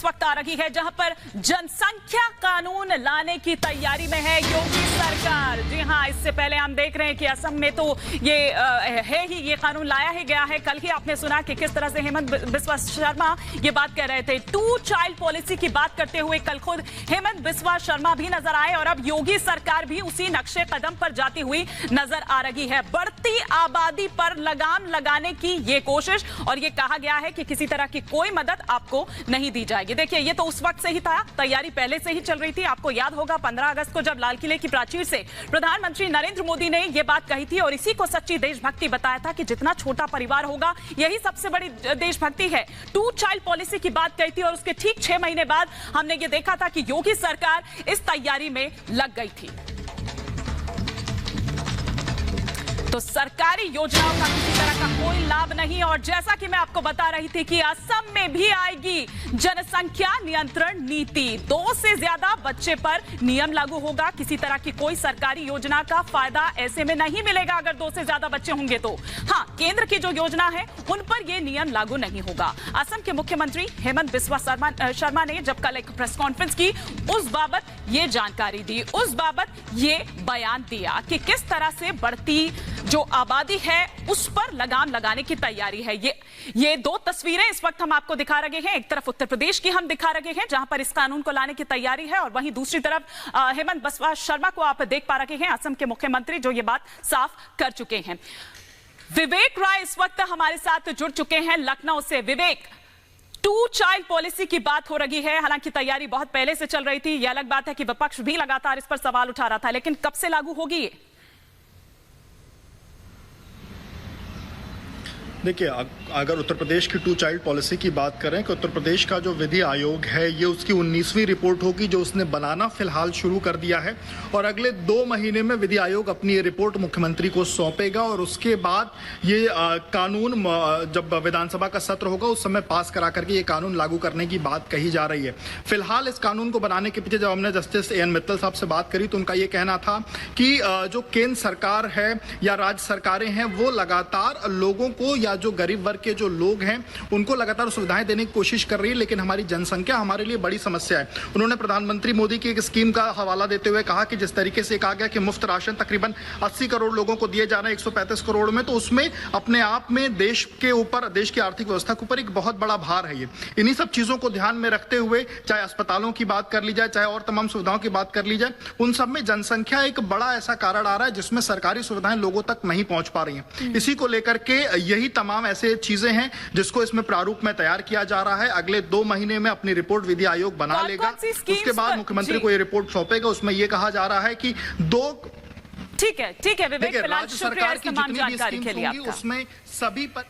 वक्त आ रही है जहां पर जनसंख्या कानून लाने की तैयारी में है योगी सरकार। जी हां, इससे पहले हम देख रहे हैं कि असम में तो ये कानून लाया ही गया है। कल ही आपने सुना कि किस तरह से हेमंत बिस्वा शर्मा ये बात कर रहे थे। 2 चाइल्ड पॉलिसी की बात करते हुए कल खुद हेमंत बिस्वा शर्मा भी नजर आए और अब योगी सरकार भी उसी नक्शे कदम पर जाती हुई नजर आ रही है। बढ़ती आबादी पर लगाम लगाने की ये कोशिश, और ये कहा गया है कि किसी तरह की कोई मदद आपको नहीं दी जाएगी। देखिए, ये तो उस वक्त से ही था, तैयारी पहले से ही चल रही थी। आपको याद होगा 15 अगस्त को जब लाल किले की प्राचीर से प्रधानमंत्री नरेंद्र मोदी ने यह बात कही थी और इसी को सच्ची देशभक्ति बताया था कि जितना छोटा परिवार होगा यही सबसे बड़ी देशभक्ति है। 2 चाइल्ड पॉलिसी की बात कही थी और उसके ठीक 6 महीने बाद हमने ये देखा था कि योगी सरकार इस तैयारी में लग गई थी। तो सरकारी योजनाओं का किसी तरह का कोई लाभ नहीं, और जैसा कि मैं आपको बता रही थी कि असम में भी आएगी जनसंख्या नियंत्रण नीति। 2 से ज्यादा बच्चे पर नियम लागू होगा। किसी तरह की कोई सरकारी योजना का फायदा ऐसे में नहीं मिलेगा अगर 2 से ज्यादा बच्चे होंगे तो। हाँ, केंद्र की जो योजना है उन पर यह नियम लागू नहीं होगा। असम के मुख्यमंत्री हेमंत बिस्वा शर्मा ने जब कल एक प्रेस कॉन्फ्रेंस की उस बाबत ये जानकारी दी, उस बाबत ये बयान दिया कि किस तरह से बढ़ती जो आबादी है उस पर लगाम लगाने की तैयारी है। ये 2 तस्वीरें इस वक्त हम आपको दिखा रहे हैं। एक तरफ उत्तर प्रदेश की हम दिखा रहे हैं जहां पर इस कानून को लाने की तैयारी है, और वहीं दूसरी तरफ हेमंत बिस्वा शर्मा को आप देख पा रहे हैं, असम के मुख्यमंत्री जो ये बात साफ कर चुके हैं। विवेक राय इस वक्त हमारे साथ जुड़ चुके हैं लखनऊ से। विवेक, 2 चाइल्ड पॉलिसी की बात हो रही है, हालांकि तैयारी बहुत पहले से चल रही थी। यह अलग बात है कि विपक्ष भी लगातार इस पर सवाल उठा रहा था, लेकिन कब से लागू होगी ये? देखिए, अगर उत्तर प्रदेश की 2 चाइल्ड पॉलिसी की बात करें कि उत्तर प्रदेश का जो विधि आयोग है ये उसकी 19वीं रिपोर्ट होगी जो उसने बनाना फिलहाल शुरू कर दिया है, और अगले 2 महीने में विधि आयोग अपनी रिपोर्ट मुख्यमंत्री को सौंपेगा और उसके बाद ये कानून जब विधानसभा का सत्र होगा उस समय पास करा करके ये कानून लागू करने की बात कही जा रही है। फिलहाल इस कानून को बनाने के पीछे जब हमने जस्टिस एन मित्तल साहब से बात करी तो उनका ये कहना था कि जो केंद्र सरकार है या राज्य सरकारें हैं वो लगातार लोगों को या जो गरीब वर्ग के जो लोग हैं उनको लगातार सुविधाएं देने की कोशिश कर रही है, लेकिन हमारी जनसंख्या हमारे लिए बड़ी समस्या है। उन्होंने प्रधानमंत्री मोदी की एक स्कीम का हवाला देते हुए कहा कि जिस तरीके से कहा गया कि मुफ्त राशन तकरीबन 80 करोड़ लोगों को दिए जा रहे हैं 135 करोड़ में, तो उसमें अपने आप में देश के ऊपर, देश की आर्थिक व्यवस्था के ऊपर एक बहुत बड़ा भार है। ये इन्हीं सब चीजों को ध्यान में रखते हुए चाहे अस्पतालों की बात कर ली जाए, चाहे और तमाम सुविधाओं की बात कर ली जाए, उन सब में जनसंख्या एक बड़ा ऐसा कारण आ रहा है जिसमें सरकारी सुविधाएं लोगों तक नहीं पहुंच पा रही हैं। इसी को लेकर के यही तमाम ऐसे चीजें हैं जिसको इसमें प्रारूप में तैयार किया जा रहा है। अगले 2 महीने में अपनी रिपोर्ट विधि आयोग बना लेगा, उसके बाद मुख्यमंत्री को ये रिपोर्ट सौंपेगा। उसमें यह कहा जा रहा है कि 2 ठीक है विवेक, फिलहाल शुक्रिया इस तमाम जानकारी के लिए आपका। उसमें सभी पर